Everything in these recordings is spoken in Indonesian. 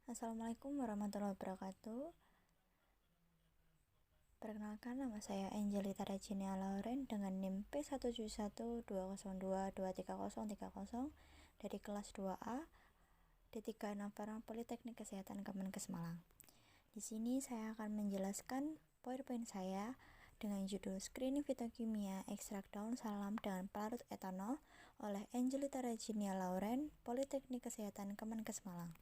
Assalamualaikum warahmatullahi wabarakatuh. Perkenalkan, nama saya Angelita Regina Lauren dengan NIM P17120223030 dari kelas 2A D3 Navaran Politeknik Kesehatan Kemenkes Malang. Di sini saya akan menjelaskan poin-poin saya dengan judul Screening Fitokimia Ekstrak Daun Salam dengan Pelarut Etanol oleh Angelita Regina Lauren, Politeknik Kesehatan Kemenkes Malang.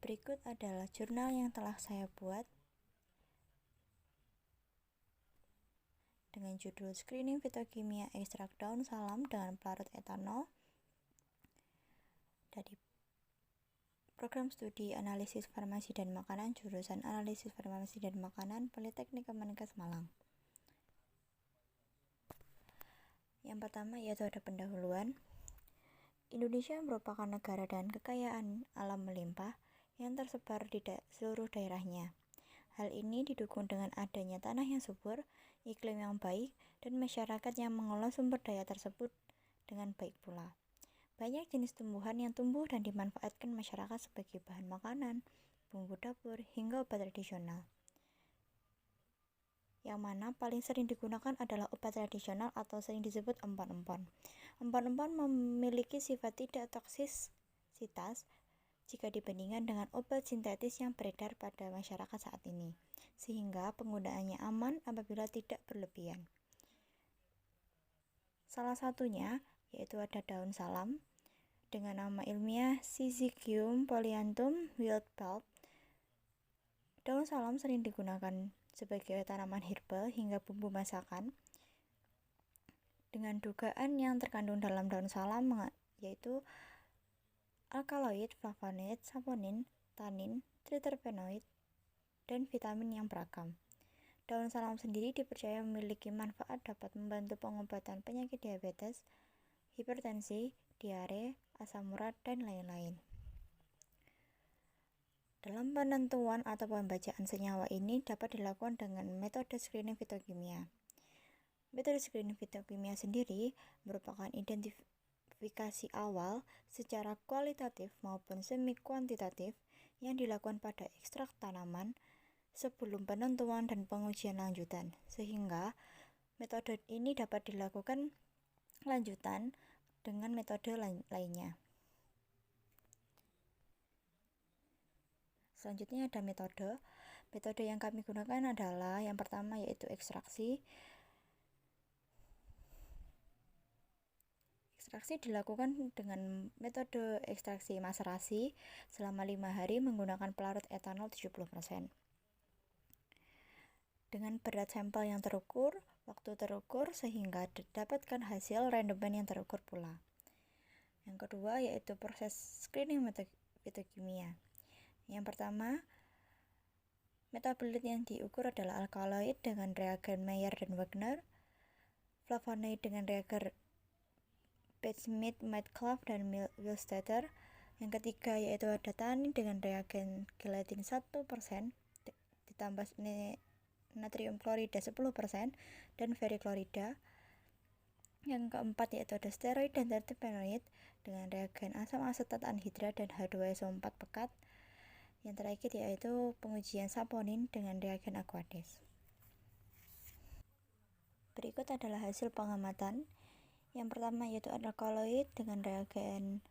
Berikut adalah jurnal yang telah saya buat dengan judul Screening Fitokimia Ekstrak Daun Salam dengan Pelarut Etanol dari Program Studi Analisis Farmasi dan Makanan jurusan Analisis Farmasi dan Makanan Politeknik Kemenkes Malang. Yang pertama yaitu ada pendahuluan. Indonesia merupakan negara dengan kekayaan alam melimpah yang tersebar di seluruh daerahnya. Hal ini didukung dengan adanya tanah yang subur, iklim yang baik, dan masyarakat yang mengolah sumber daya tersebut dengan baik pula. Banyak jenis tumbuhan yang tumbuh dan dimanfaatkan masyarakat sebagai bahan makanan, bumbu dapur, hingga obat tradisional. Yang mana paling sering digunakan adalah obat tradisional atau sering disebut empon-empon. Empon-empon memiliki sifat tidak toksisitas jika dibandingkan dengan obat sintetis yang beredar pada masyarakat saat ini, sehingga penggunaannya aman apabila tidak berlebihan. Salah satunya yaitu ada daun salam dengan nama ilmiah Syzygium polyanthum wildbulb. Daun salam sering digunakan sebagai tanaman herbal hingga bumbu masakan dengan dugaan yang terkandung dalam daun salam yaitu alkaloid, flavonoid, saponin, tanin, triterpenoid, dan vitamin yang beragam. Daun salam sendiri dipercaya memiliki manfaat dapat membantu pengobatan penyakit diabetes, hipertensi, diare, asam urat, dan lain-lain. Dalam penentuan atau pembacaan senyawa ini dapat dilakukan dengan metode screening fitokimia. Metode screening fitokimia sendiri merupakan identifikasi awal secara kualitatif maupun semi kuantitatif yang dilakukan pada ekstrak tanaman sebelum penentuan dan pengujian lanjutan, sehingga metode ini dapat dilakukan lanjutan dengan metode lainnya. Selanjutnya ada metode yang kami gunakan adalah yang pertama yaitu ekstraksi. Ekstraksi dilakukan dengan metode ekstraksi maserasi selama 5 hari menggunakan pelarut etanol 70%. Dengan berat sampel yang terukur, waktu terukur, sehingga didapatkan hasil rendemen yang terukur pula. Yang kedua yaitu proses screening fitokimia. Yang pertama, metabolit yang diukur adalah alkaloid dengan reagen Mayer dan Wagner, flavonoid dengan reagen Batesmith, Metcalfe, dan Willstetter. Yang ketiga yaitu ada tanin dengan reagen gelatin 1% ditambah natrium klorida 10% dan ferriklorida. Yang keempat yaitu ada steroid dan terpenoid dengan reagen asam asetat anhidrat dan H2SO4 pekat. Yang terakhir yaitu pengujian saponin dengan reagen Aquades. Berikut adalah hasil pengamatan. Yang pertama yaitu alkaloid dengan reagen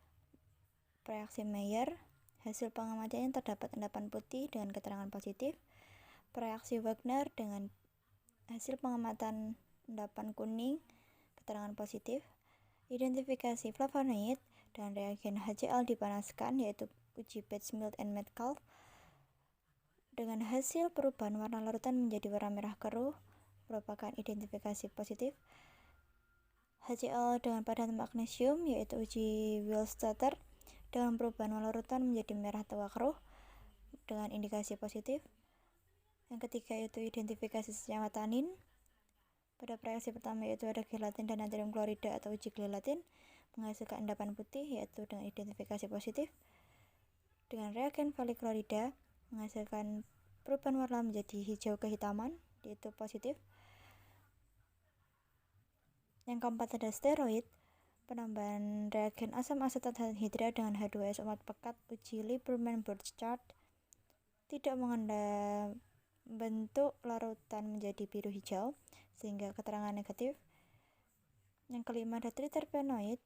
reaksi Mayer. Hasil pengamatannya terdapat endapan putih dengan keterangan positif. Reaksi Wagner dengan hasil pengamatan endapan kuning, keterangan positif. Identifikasi flavonoid dan reagen HCl dipanaskan yaitu uji Batesmith and Metcalfe dengan hasil perubahan warna larutan menjadi warna merah keruh merupakan identifikasi positif. HCl dengan padan magnesium yaitu uji Willstetter dengan perubahan warna larutan menjadi merah tua keruh dengan indikasi positif. Yang ketiga yaitu identifikasi senyawa tanin. Pada reaksi pertama yaitu ada gelatin dan natrium klorida atau uji gelatin menghasilkan endapan putih yaitu dengan identifikasi positif. Dengan reagen ferriklorida menghasilkan perubahan warna menjadi hijau kehitaman yaitu positif. Yang keempat ada steroid. Penambahan reagen asam asetat anhidrat dengan H2SO4 pekat uji Lieberman-Burchard tidak bentuk larutan menjadi biru hijau sehingga keterangan negatif. Yang kelima ada triterpenoid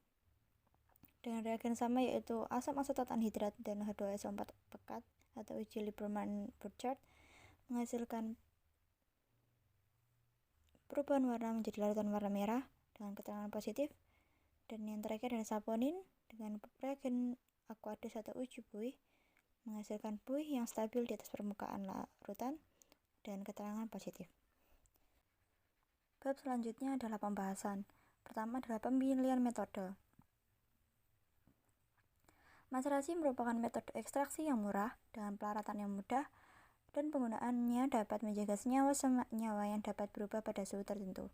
dengan reagen sama yaitu asam asetat anhidrat dan H2SO4 pekat atau uji Lieberman-Burchard menghasilkan perubahan warna menjadi larutan warna merah dengan keterangan positif. Dan yang terakhir adalah saponin dengan reagen Aqueous atau uji buih menghasilkan buih yang stabil di atas permukaan larutan dan keterangan positif. Bab selanjutnya adalah pembahasan. Pertama adalah pemilihan metode. Macerasi merupakan metode ekstraksi yang murah dengan peralatan yang mudah dan penggunaannya dapat menjaga senyawa yang dapat berubah pada suhu tertentu.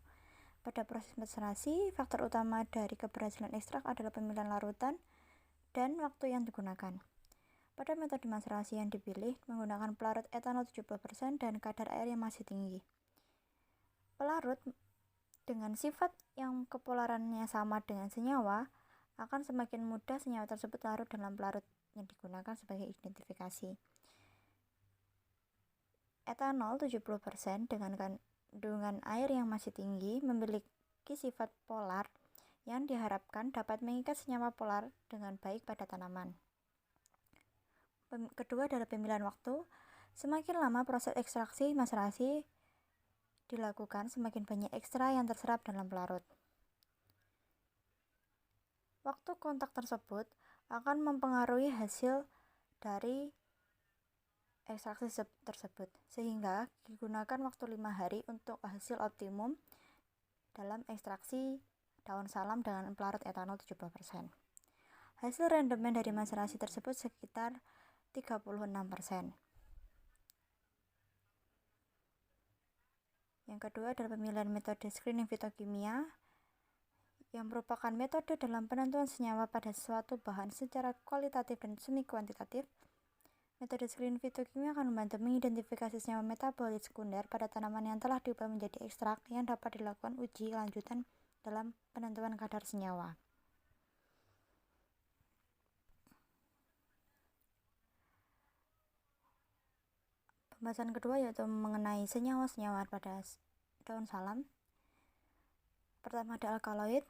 Pada proses macerasi, faktor utama dari keberhasilan ekstrak adalah pemilihan larutan dan waktu yang digunakan. Pada metode macerasi yang dipilih menggunakan pelarut etanol 70% dan kadar air yang masih tinggi. Pelarut dengan sifat yang kepolarannya sama dengan senyawa akan semakin mudah senyawa tersebut larut dalam pelarut yang digunakan sebagai identifikasi. Etanol 70% dengan kandungan air yang masih tinggi memiliki sifat polar yang diharapkan dapat mengikat senyawa polar dengan baik pada tanaman. Kedua adalah pemilihan waktu. Semakin lama proses ekstraksi macerasi dilakukan, semakin banyak ekstra yang terserap dalam pelarut. Waktu kontak tersebut akan mempengaruhi hasil dari ekstraksi tersebut, sehingga digunakan waktu 5 hari untuk hasil optimum dalam ekstraksi daun salam dengan pelarut etanol 70%. Hasil rendemen dari macerasi tersebut sekitar 36%. Yang kedua adalah pemilihan metode screening fitokimia yang merupakan metode dalam penentuan senyawa pada suatu bahan secara kualitatif dan semi kuantitatif. Metode screening fitokimia akan membantu mengidentifikasi senyawa metabolit sekunder pada tanaman yang telah diubah menjadi ekstrak yang dapat dilakukan uji lanjutan dalam penentuan kadar senyawa. Pembahasan kedua yaitu mengenai senyawa-senyawa pada daun salam. Pertama ada alkaloid.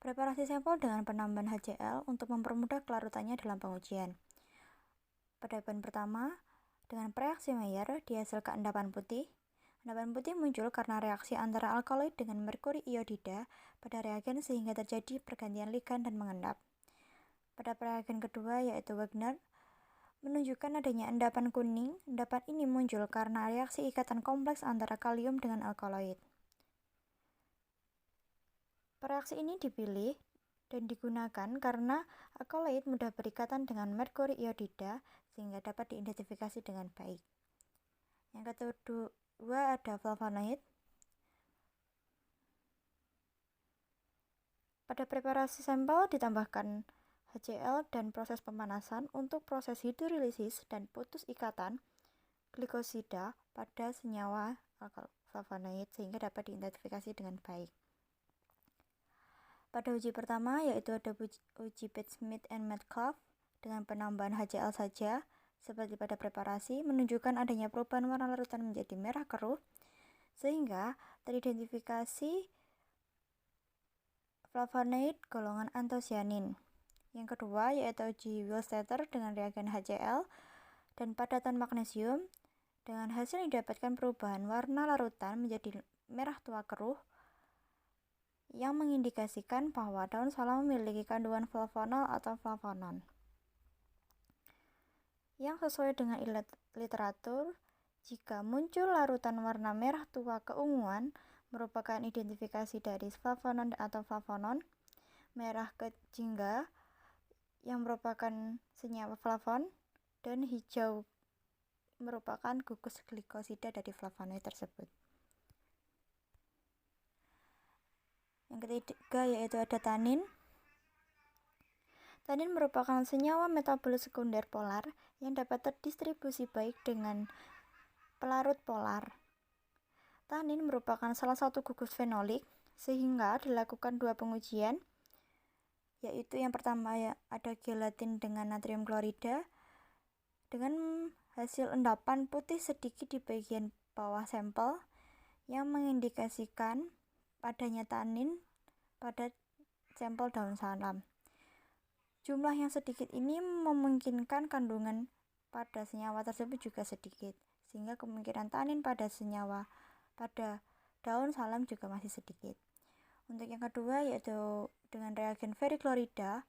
Preparasi sampel dengan penambahan HCl untuk mempermudah kelarutannya dalam pengujian. Pada bahan pertama, dengan reaksi Mayer dihasilkan endapan putih. Endapan putih muncul karena reaksi antara alkaloid dengan merkuri iodida pada reagen sehingga terjadi pergantian ligan dan mengendap. Pada reagen kedua yaitu Wagner menunjukkan adanya endapan kuning. Endapan ini muncul karena reaksi ikatan kompleks antara kalium dengan alkaloid. Reaksi ini dipilih dan digunakan karena alkaloid mudah berikatan dengan merkuri iodida sehingga dapat diidentifikasi dengan baik. Yang kedua ada flavonoid. Pada preparasi sampel ditambahkan HCl dan proses pemanasan untuk proses hidrolisis dan putus ikatan glikosida pada senyawa flavonoid sehingga dapat diidentifikasi dengan baik. Pada uji pertama yaitu ada uji Pitts-Smith and Metcalfe dengan penambahan HCl saja seperti pada preparasi menunjukkan adanya perubahan warna larutan menjadi merah keruh sehingga teridentifikasi flavonoid golongan antosianin. Yang kedua yaitu uji Willstetter dengan reagen HCl dan padatan magnesium. Dengan hasil didapatkan perubahan warna larutan menjadi merah tua keruh yang mengindikasikan bahwa daun salam memiliki kandungan flavonol atau flavonon. Yang sesuai dengan literatur, jika muncul larutan warna merah tua keunguan merupakan identifikasi dari flavonon atau flavonon, merah ke jingga yang merupakan senyawa flavon, dan hijau merupakan gugus glikosida dari flavonoid tersebut. Yang ketiga yaitu ada tanin. Tanin merupakan senyawa metabolit sekunder polar yang dapat terdistribusi baik dengan pelarut polar. Tanin merupakan salah satu gugus fenolik, sehingga dilakukan 2 pengujian, yaitu yang pertama ada gelatin dengan natrium klorida dengan hasil endapan putih sedikit di bagian bawah sampel yang mengindikasikan adanya tanin pada sampel daun salam. Jumlah yang sedikit ini memungkinkan kandungan pada senyawa tersebut juga sedikit, sehingga kemungkinan tanin pada senyawa pada daun salam juga masih sedikit. Untuk yang kedua yaitu dengan reagen veriklorida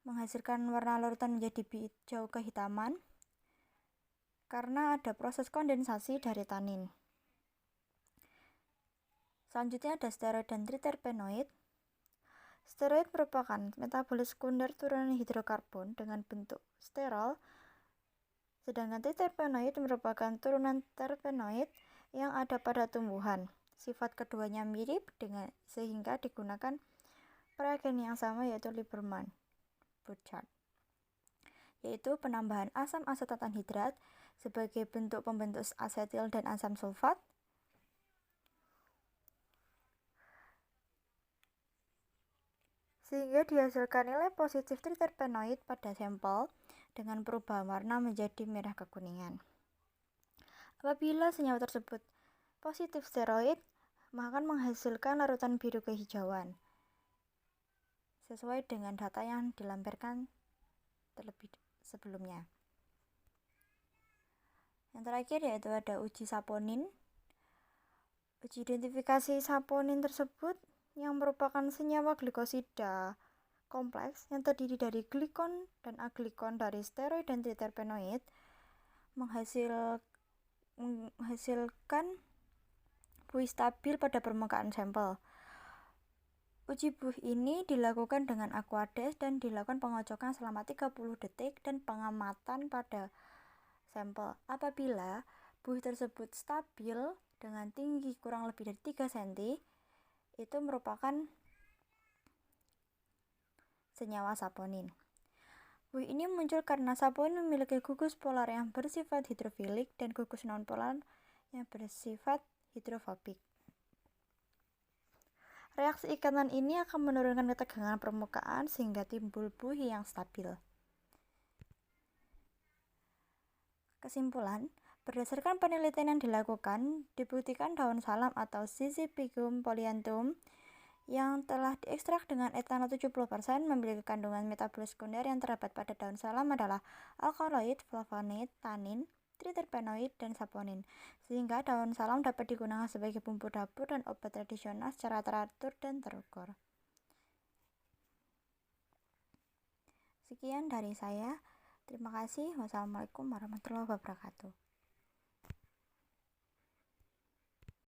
menghasilkan warna larutan menjadi hijau kehitaman karena ada proses kondensasi dari tanin. Selanjutnya ada steroid dan triterpenoid. Steroid merupakan metabolit sekunder turunan hidrokarbon dengan bentuk sterol, sedangkan triterpenoid merupakan turunan terpenoid yang ada pada tumbuhan. Sifat keduanya mirip sehingga digunakan reagen yang sama yaitu Lieberman-Burchard, yaitu penambahan asam asetat anhidrat sebagai bentuk pembentuk asetil dan asam sulfat, sehingga dihasilkan nilai positif triterpenoid pada sampel dengan perubahan warna menjadi merah kekuningan. Apabila senyawa tersebut positif steroid, maka akan menghasilkan larutan biru kehijauan sesuai dengan data yang dilampirkan terlebih sebelumnya. Yang terakhir yaitu ada uji saponin. Uji identifikasi saponin tersebut yang merupakan senyawa glikosida kompleks yang terdiri dari glikon dan aglikon dari steroid dan triterpenoid menghasilkan buih stabil pada permukaan sampel. Uji buih ini dilakukan dengan aquades dan dilakukan pengocokan selama 30 detik dan pengamatan pada sampel. Apabila buih tersebut stabil dengan tinggi kurang lebih dari 3 cm, itu merupakan senyawa saponin. Buih ini muncul karena saponin memiliki gugus polar yang bersifat hidrofilik dan gugus non-polar yang bersifat hidrofobik. Reaksi ikatan ini akan menurunkan ketegangan permukaan sehingga timbul buih yang stabil. Kesimpulan, berdasarkan penelitian yang dilakukan, dibuktikan daun salam atau Syzyphigum polyanthum yang telah diekstrak dengan etanol 70% memiliki kandungan metabolit sekunder yang terdapat pada daun salam adalah alkaloid, flavonoid, tanin, triterpenoid, dan saponin, sehingga daun salam dapat digunakan sebagai bumbu dapur dan obat tradisional secara teratur dan terukur. Sekian dari saya. Terima kasih. Wassalamualaikum warahmatullahi wabarakatuh.